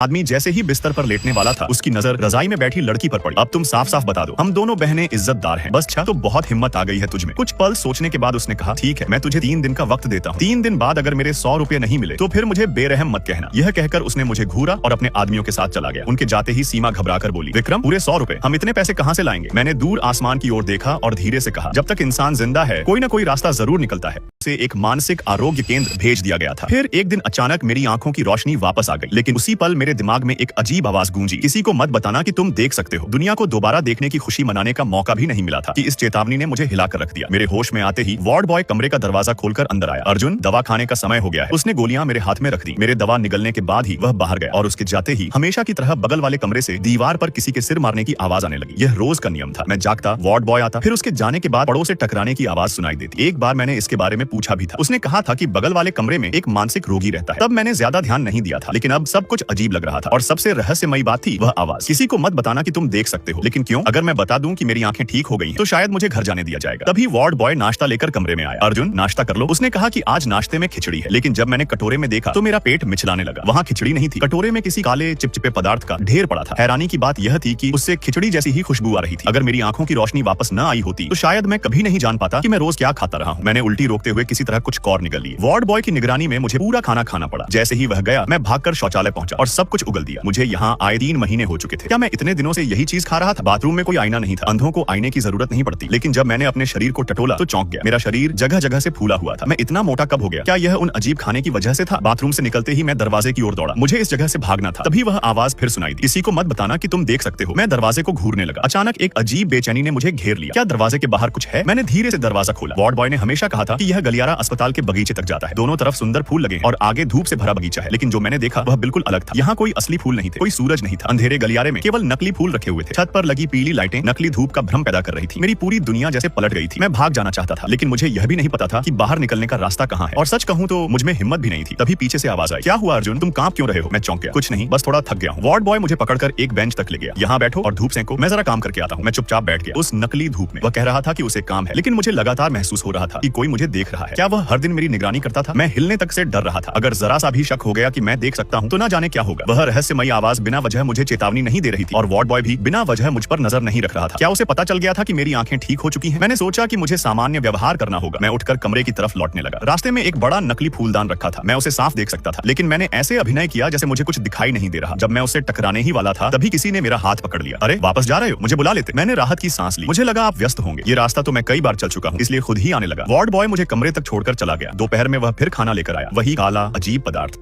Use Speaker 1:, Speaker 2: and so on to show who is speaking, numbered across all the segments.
Speaker 1: आदमी जैसे ही बिस्तर पर लेटने वाला था, उसकी नजर रजाई में बैठी लड़की पर पड़ी। अब तुम साफ साफ बता दो, हम दोनों बहनें इज्जतदार हैं। बस अच्छा, तो बहुत हिम्मत आ गई है तुझमें। कुछ पल सोचने के बाद उसने कहा, ठीक है, मैं तुझे 3 दिन का वक्त देता हूँ। 3 दिन बाद अगर मेरे 100 रुपए नहीं मिले तो फिर मुझे बेरहम मत कहना। यह कहकर उसने मुझे घूरा और अपने आदमियों के साथ चला गया। उनके जाते ही सीमा घबरा कर बोली, विक्रम, पूरे 100 रुपए? हम इतने पैसे कहाँ से लाएंगे? मैंने दूर आसमान की ओर देखा और धीरे से कहा, जब तक इंसान जिंदा है कोई न कोई रास्ता जरूर निकलता है। उसे एक मानसिक आरोग्य केंद्र भेज दिया गया था। फिर एक दिन अचानक मेरी आंखों की रोशनी वापस आ गई, लेकिन उसी पल मेरे दिमाग में एक अजीब आवाज गूंजी, किसी को मत बताना कि तुम देख सकते हो। दुनिया को दोबारा देखने की खुशी मनाने का मौका भी नहीं मिला था कि इस चेतावनी ने मुझे हिलाकर रख दिया। मेरे होश में आते ही वार्ड बॉय कमरे का दरवाजा खोलकर अंदर आया। अर्जुन, दवा खाने का समय हो गया है। उसने गोलियां मेरे हाथ में रख दी। मेरे दवा निगलने के बाद ही वह बाहर गया और उसके जाते ही हमेशा की तरह बगल वाले कमरे से दीवार पर किसी के सिर मारने की आवाज आने लगी। यह रोज का नियम था। मैं जागता, वार्ड बॉय आता, फिर उसके जाने के बाद पड़ों से टकराने की आवाज सुनाई देती। एक बार मैंने इसके बारे में पूछा भी था। उसने कहा था कि बगल वाले कमरे में एक मानसिक रोगी रहता है। तब मैंने ज्यादा ध्यान नहीं दिया था, लेकिन अब सब कुछ अजीब लग रहा था। और सबसे रहस्यमयी बात थी वह आवाज, किसी को मत बताना कि तुम देख सकते हो। लेकिन क्यों? अगर मैं बता दूं कि मेरी आंखें ठीक हो गई हैं, तो शायद मुझे घर जाने दिया जाएगा। तभी वार्ड बॉय नाश्ता लेकर कमरे में आया। अर्जुन, नाश्ता कर लो। उसने कहा कि आज नाश्ते में खिचड़ी है, लेकिन जब मैंने कटोरे में देखा तो मेरा पेट मिचलाने लगा। वहाँ खिचड़ी नहीं थी, कटोरे में किसी काले चिपचिपे पदार्थ का ढेर पड़ा था। हैरानी की बात यह थी कि उससे खिचड़ी जैसी ही खुशबू आ रही थी। अगर मेरी आंखों की रोशनी वापस न आई होती तो शायद मैं कभी नहीं जान पाता कि मैं रोज क्या खाता रहा हूँ। मैंने उल्टी रोकते हुए किसी तरह कुछ कौर निगल लिए। वार्ड बॉय की निगरानी में मुझे पूरा खाना खाना पड़ा। जैसे ही वह गया, मैं भागकर शौचालय पहुंचा और सब कुछ उगल दिया। मुझे यहाँ आए 3 महीने हो चुके थे। क्या मैं इतने दिनों से यही चीज खा रहा था? बाथरूम में कोई आईना नहीं था। अंधों को आईने की जरूरत नहीं पड़ती, लेकिन जब मैंने अपने शरीर को टटोला तो चौंक गया। मेरा शरीर जगह जगह से फूला हुआ था। मैं इतना मोटा कब हो गया? क्या यह उन अजीब खाने की वजह से था? बाथरूम से निकलते ही मैं दरवाजे की ओर दौड़ा। मुझे इस जगह से भागना था। तभी वह आवाज फिर सुनाई दी, किसी को मत बताना कि तुम देख सकते हो। मैं दरवाजे को घूरने लगा। अचानक एक अजीब बेचैनी ने मुझे घेर लिया। क्या दरवाजे के बाहर कुछ है? मैंने धीरे से दरवाजा खोला। वार्ड बॉय ने हमेशा कहा था कि यह गलियारा अस्पताल के बगीचे तक जाता है। दोनों तरफ सुंदर फूल लगे और आगे धूप से भरा बगीचा है। लेकिन जो मैंने देखा वह बिल्कुल अलग था। यहाँ कोई असली फूल नहीं थे, कोई सूरज नहीं था। अंधेरे गलियारे में केवल नकली फूल रखे हुए थे। छत पर लगी पीली लाइटें नकली धूप का भ्रम पैदा कर रही थी। मेरी पूरी दुनिया जैसे पलट गई थी। मैं भाग जाना चाहता था, लेकिन मुझे यह भी नहीं पता था कि बाहर निकलने का रास्ता कहाँ है। और सच कहूँ तो मुझमें हिम्मत भी नहीं थी। तभी पीछे से आवाज आई, क्या हुआ अर्जुन, तुम कांप क्यों रहे हो? मैं चौंक गया। कुछ नहीं, बस थोड़ा थक गया हूँ। वार्ड बॉय मुझे पकड़कर एक बेंच तक ले गया। यहाँ बैठो और धूप सेंको, मैं जरा काम करके आता हूँ। मैं चुपचाप बैठ गया उस नकली धूप में। वह कह रहा था कि उसे काम है, लेकिन मुझे लगातार महसूस हो रहा था कि कोई मुझे देख रहा है। क्या वह हर दिन मेरी निगरानी करता था? मैं हिलने तक से डर रहा था। अगर जरा सा भी शक हो गया कि मैं देख सकता हूँ तो ना जाने क्या होगा। वह रहस्यमयी आवाज बिना वजह मुझे चेतावनी नहीं दे रही थी और वार्ड बॉय भी बिना वजह मुझ पर नजर नहीं रख रहा था। क्या उसे पता चल गया था कि मेरी आंखें ठीक हो चुकी हैं? मैंने सोचा कि मुझे सामान्य व्यवहार करना होगा। मैं उठकर कमरे की तरफ लौटने लगा। रास्ते में एक बड़ा नकली फूलदान रखा था। मैं उसे साफ देख सकता था, लेकिन मैंने ऐसे अभिनय किया जैसे मुझे कुछ दिखाई नहीं दे रहा। जब मैं उससे टकराने ही वाला था, तभी किसी ने मेरा हाथ पकड़ लिया। अरे, वापस जा रहे हो? मुझे बुला लेते। मैंने राहत की सांस ली। मुझे लगा आप व्यस्त होंगे। ये रास्ता तो मैं कई बार चल चुका हूँ, इसलिए खुद ही आने लगा। वार्ड बॉय मुझे कमरे तक छोड़कर चला गया। दोपहर में वह फिर खाना लेकर आया, वही काला अजीब पदार्थ।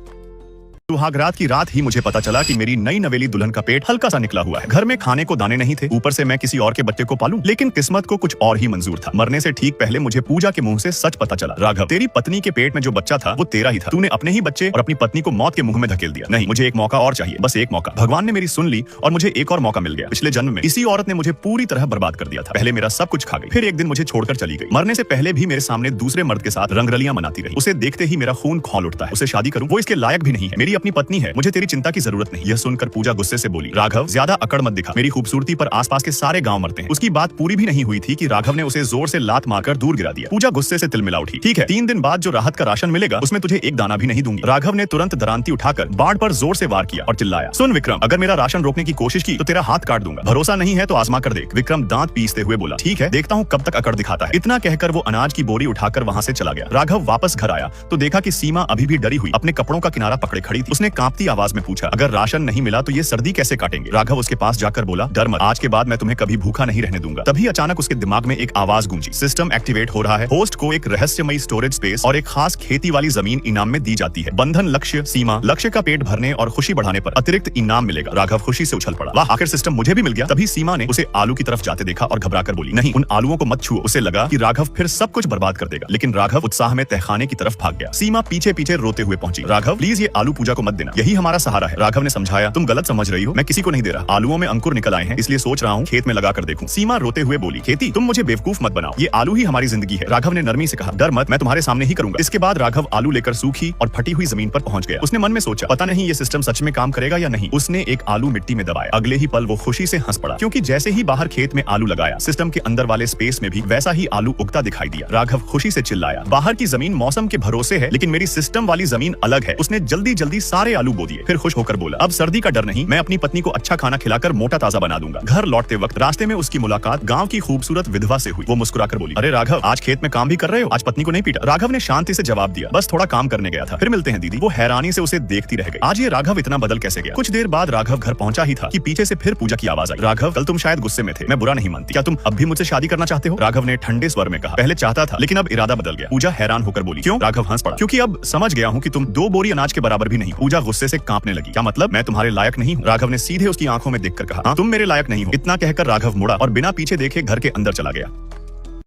Speaker 1: सुहागरात की रात ही मुझे पता चला कि मेरी नई नवेली दुल्हन का पेट हल्का सा निकला हुआ है। घर में खाने को दाने नहीं थे, ऊपर से मैं किसी और के बच्चे को पालूं। लेकिन किस्मत को कुछ और ही मंजूर था। मरने से ठीक पहले मुझे पूजा के मुंह से सच पता चला। राघव, तेरी पत्नी के पेट में जो बच्चा था वो तेरा ही था। तूने अपने ही बच्चे और अपनी पत्नी को मौत के मुंह में धकेल दिया। नहीं, मुझे एक मौका और चाहिए, बस एक मौका। भगवान ने मेरी सुन ली और मुझे एक और मौका मिल गया। पिछले जन्म में इसी औरत ने मुझे पूरी तरह बर्बाद कर दिया था। पहले मेरा सब कुछ खा गई, फिर एक दिन मुझे छोड़कर चली गई। मरने से पहले भी मेरे सामने दूसरे मर्द के साथ रंगरलियां मनाती रही। उसे देखते ही मेरा खून खौल उठता है। उसे शादी करूं, वो इसके लायक भी नहीं है। मेरी अपनी पत्नी है, मुझे तेरी चिंता की जरूरत नहीं। यह सुनकर पूजा गुस्से से बोली, राघव, ज्यादा अकड़ मत दिखा। मेरी खूबसूरती पर आसपास के सारे गांव मरते हैं। उसकी बात पूरी भी नहीं हुई थी कि राघव ने उसे जोर से लात मारकर दूर गिरा दिया। पूजा गुस्से से तिलमिला उठी। ठीक है, 3 दिन बाद जो राहत का राशन मिलेगा उसमें तुझे एक दाना भी नहीं दूंगी। राघव ने तुरंत दरांती उठाकर बाढ़ पर जोर से वार किया और चिल्लाया, सुन विक्रम, अगर मेरा राशन रोकने की कोशिश की तो तेरा हाथ काट दूंगा। भरोसा नहीं है तो आजमा कर देख। विक्रम दांत पीसते हुए बोला, ठीक है, देखता हूँ कब तक अकड़ दिखाता है। इतना कहकर वो अनाज की बोरी उठाकर वहाँ से चला गया। राघव वापस घर आया तो देखा कि सीमा अभी भी डरी हुई अपने कपड़ों का किनारा पकड़े खड़ी थी। उसने कांपती आवाज में पूछा, अगर राशन नहीं मिला तो ये सर्दी कैसे काटेंगे? राघव उसके पास जाकर बोला, डर मत, आज के बाद मैं तुम्हें कभी भूखा नहीं रहने दूंगा। तभी अचानक उसके दिमाग में एक आवाज गूंजी, सिस्टम एक्टिवेट हो रहा है। होस्ट को एक रहस्यमयी स्टोरेज स्पेस और एक खास खेती वाली जमीन इनाम में दी जाती है। बंधन लक्ष्य सीमा, लक्ष्य का पेट भरने और खुशी बढ़ाने पर अतिरिक्त इनाम मिलेगा। राघव खुशी से उछल पड़ा, वाह, आखिर सिस्टम मुझे भी मिल गया। तभी सीमा ने उसे आलू की तरफ जाते देखा और घबरा कर बोली, नहीं, उन आलुओं को मत छुओ। उसे लगा कि राघव फिर सब कुछ बर्बाद कर देगा, लेकिन राघव उत्साह में तहखाने की तरफ भाग गया। सीमा पीछे पीछे रोते हुए पहुंची, राघव प्लीज ये आलू पूजा को मत देना, यही हमारा सहारा है। राघव ने समझाया, तुम गलत समझ रही हो, मैं किसी को नहीं दे रहा। आलूओं में अंकुर निकल आए हैं, इसलिए सोच रहा हूँ खेत में लगा कर देखूं। सीमा रोते हुए बोली, खेती, तुम मुझे बेवकूफ मत बनाओ, ये आलू ही हमारी जिंदगी है। राघव ने नरमी से कहा, डर मत, मैं तुम्हारे सामने ही करूंगा। इसके बाद राघव आलू लेकर सूखी और फटी हुई जमीन पर पहुंच गया। उसने मन में सोचा, पता नहीं ये सिस्टम सच में काम करेगा या नहीं। उसने एक आलू मिट्टी में दबाया। अगले ही पल वो खुशी से हंस पड़ा, क्योंकि जैसे ही बाहर खेत में आलू लगाया, सिस्टम के अंदर वाले स्पेस में भी वैसा ही आलू उगता दिखाई दिया। राघव खुशी से चिल्लाया, बाहर की जमीन मौसम के भरोसे है, लेकिन मेरी सिस्टम वाली जमीन अलग है। उसने जल्दी जल्दी सारे आलू बो दिए, फिर खुश होकर बोला, अब सर्दी का डर नहीं, मैं अपनी पत्नी को अच्छा खाना खिलाकर मोटा ताजा बना दूंगा। घर लौटते वक्त रास्ते में उसकी मुलाकात गांव की खूबसूरत विधवा से हुई। वो मुस्कुराकर बोली, अरे राघव, आज खेत में काम भी कर रहे हो, आज पत्नी को नहीं पीटा? राघव ने शांति से जवाब दिया, बस थोड़ा काम करने गया था, फिर मिलते हैं दीदी। वो हैरानी से उसे देखती रह गई। आज ये राघव इतना बदल कैसे गया? कुछ देर बाद राघव घर पहुंचा ही था कि पीछे से फिर पूजा की आवाज आई। राघव, कल तुम शायद गुस्से में थे, मैं बुरा नहीं मानती, क्या तुम अब भी मुझसे शादी करना चाहते हो? राघव ने ठंडे स्वर में कहा, पहले चाहता था लेकिन अब इरादा बदल गया। पूजा हैरान होकर बोली, क्यों? राघव हंस पड़ा, क्योंकि अब समझ गया हूँ कि तुम 2 बोरी अनाज के बराबर भी नहीं हो। पूजा गुस्से से कांपने लगी, क्या मतलब? मैं तुम्हारे लायक नहीं हूँ? राघव ने सीधे उसकी आंखों में देखकर कहा, हाँ तुम मेरे लायक नहीं हो। इतना कहकर राघव मुड़ा और बिना पीछे देखे घर के अंदर चला गया।